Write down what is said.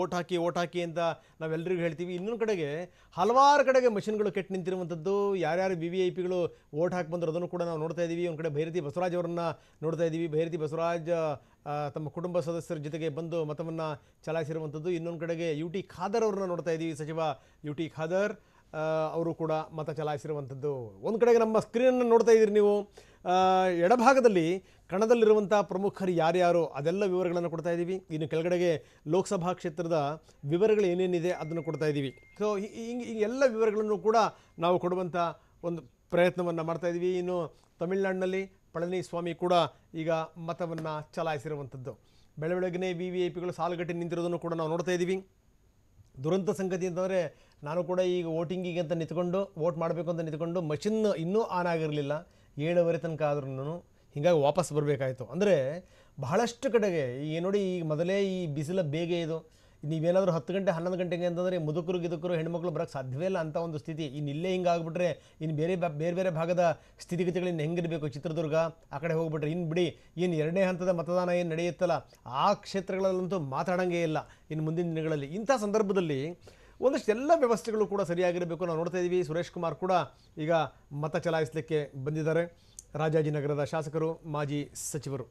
Vote ಹಾಕಿ ಅಂತ ನಾವೆಲ್ಲರಿಗೂ ಹೇಳ್ತೀವಿ. ಇನ್ನೊಂದು ಕಡೆಗೆ ಹಲವಾರು ಕಡೆಗೆ ಮಷಿನ್ಗಳು ಕೆಟ್ಟು ನಿಂತಿರುವಂಥದ್ದು, ಯಾರ್ಯಾರು VVIPಗಳು ಓಟ್ ಹಾಕಿ ಬಂದರು ಅದನ್ನು ಕೂಡ ನಾವು ನೋಡ್ತಾ ಇದ್ದೀವಿ. ಒಂದು ಕಡೆ ಭೈರತಿ ಬಸವರಾಜ್ ಅವರನ್ನು ನೋಡ್ತಾ ಇದ್ದೀವಿ. ಭೈರತಿ ಬಸವರಾಜ್ ತಮ್ಮ ಕುಟುಂಬ ಸದಸ್ಯರ ಜೊತೆಗೆ ಬಂದು ಮತವನ್ನು ಚಲಾಯಿಸಿರುವಂಥದ್ದು. ಇನ್ನೊಂದು ಕಡೆಗೆ UT ಖಾದರ್ ಅವ್ರನ್ನ ನೋಡ್ತಾ ಇದ್ದೀವಿ. ಸಚಿವ UT ಖಾದರ್ ಅವರು ಕೂಡ ಮತ ಚಲಾಯಿಸಿರುವಂಥದ್ದು. ಒಂದು ಕಡೆಗೆ ನಮ್ಮ ಸ್ಕ್ರೀನನ್ನು ನೋಡ್ತಾ ಇದ್ದೀರಿ ನೀವು. ಎಡಭಾಗದಲ್ಲಿ ಕಣದಲ್ಲಿರುವಂಥ ಪ್ರಮುಖರು ಯಾರ್ಯಾರು ಅದೆಲ್ಲ ವಿವರಗಳನ್ನು ಕೊಡ್ತಾ ಇದ್ದೀವಿ. ಇನ್ನು ಕೆಳಗಡೆಗೆ ಲೋಕಸಭಾ ಕ್ಷೇತ್ರದ ವಿವರಗಳು ಏನೇನಿದೆ ಅದನ್ನು ಕೊಡ್ತಾ ಇದ್ದೀವಿ. ಸೊ ಈ ಎಲ್ಲ ವಿವರಗಳನ್ನು ಕೂಡ ನಾವು ಕೊಡುವಂಥ ಒಂದು ಪ್ರಯತ್ನವನ್ನು ಮಾಡ್ತಾ ಇದ್ದೀವಿ. ಇನ್ನು ತಮಿಳುನಾಡಿನಲ್ಲಿ ಪಳನಿಸ್ವಾಮಿ ಕೂಡ ಈಗ ಮತವನ್ನು ಚಲಾಯಿಸಿರುವಂಥದ್ದು. ಬೆಳಗ್ಗೆನೇ VVIPಗಳು ಸಾಲುಗಟ್ಟಿ ನಿಂತಿರೋದನ್ನು ಕೂಡ ನಾವು ನೋಡ್ತಾ ಇದ್ದೀವಿ. ದುರಂತ ಸಂಗತಿ ಅಂತಂದರೆ ನಾನು ಕೂಡ ಈಗ ವೋಟಿಂಗಿಗೆ ಅಂತ ನಿಂತ್ಕೊಂಡು ವೋಟ್ ಮಾಡಬೇಕು ಅಂತ ನಿಂತ್ಕೊಂಡು ಮಷಿನ್ ಇನ್ನೂ ಆನ್ ಆಗಿರಲಿಲ್ಲ. 7:15 ತನಕ ಆದ್ರೂ ಹೀಗಾಗಿ ವಾಪಸ್ ಬರಬೇಕಾಯಿತು. ಅಂದರೆ ಬಹಳಷ್ಟು ಕಡೆಗೆ ಈಗ ನೋಡಿ, ಈಗ ಮೊದಲೇ ಈ ಬಿಸಿಲ ಬೇಗ ಇದು. ನೀವೇನಾದರೂ 10 ಗಂಟೆ 11 ಗಂಟೆಗೆ ಅಂತಂದರೆ ಮುದುಕರು ಹೆಣ್ಮಕ್ಳು ಬರೋಕ್ಕೆ ಸಾಧ್ಯವೇ ಇಲ್ಲ ಅಂತ ಒಂದು ಸ್ಥಿತಿ. ಇನ್ನು ಇಲ್ಲೇ ಹಿಂಗೆ ಆಗಿಬಿಟ್ರೆ ಇನ್ನು ಬೇರೆ ಭಾಗದ ಸ್ಥಿತಿಗತಿಗಳು ಹೆಂಗಿರಬೇಕು. ಚಿತ್ರದುರ್ಗ ಆ ಕಡೆ ಹೋಗ್ಬಿಟ್ರೆ ಇನ್ನು ಬಿಡಿ, ಇನ್ನು 2ನೇ ಹಂತದ ಮತದಾನ ಏನು ನಡೆಯುತ್ತಲ್ಲ ಆ ಕ್ಷೇತ್ರಗಳಲ್ಲಂತೂ ಮಾತಾಡೋಂಗೇ ಇಲ್ಲ ಇನ್ನು ಮುಂದಿನ ದಿನಗಳಲ್ಲಿ. ಇಂಥ ಸಂದರ್ಭದಲ್ಲಿ ಒಂದಷ್ಟು ಎಲ್ಲ ವ್ಯವಸ್ಥೆಗಳು ಕೂಡ ಸರಿಯಾಗಿರಬೇಕು. ನಾವು ನೋಡ್ತಾ ಇದ್ದೀವಿ. ಸುರೇಶ್ ಕುಮಾರ್ ಕೂಡ ಈಗ ಮತ ಚಲಾಯಿಸಲಿಕ್ಕೆ ಬಂದಿದ್ದಾರೆ. ರಾಜಾಜಿನಗರದ ಶಾಸಕರು, ಮಾಜಿ ಸಚಿವರು.